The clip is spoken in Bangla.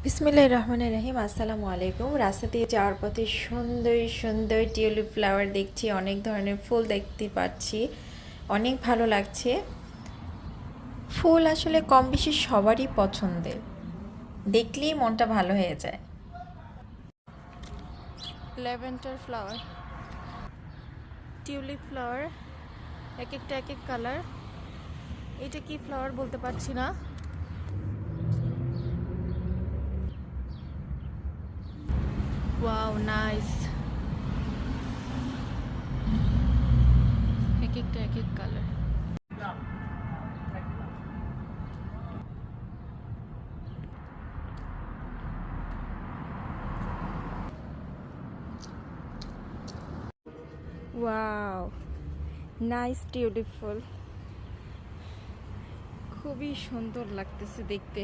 বিসমিল্লাহির রহমানির রহিম। আসসালামু আলাইকুম। রাস্তা দিয়ে যাওয়ার পথে সুন্দর সুন্দর টিউলিপ ফ্লাওয়ার দেখছি, অনেক ধরনের ফুল দেখতে পাচ্ছি, অনেক ভালো লাগছে। ফুল আসলে কম বেশি সবারই পছন্দের, দেখলেই মনটা ভালো হয়ে যায়। ল্যাভেন্ডার ফ্লাওয়ার, টিউলিপ ফ্লাওয়ার, এক একটা এক এক কালার। এটা কি ফ্লাওয়ার বলতে পারছি না। Wow, nice. এক একটা এক এক কালার। ওয়াও, নাইস টিউলিপ ফুল, খুবই সুন্দর লাগতেছে দেখতে।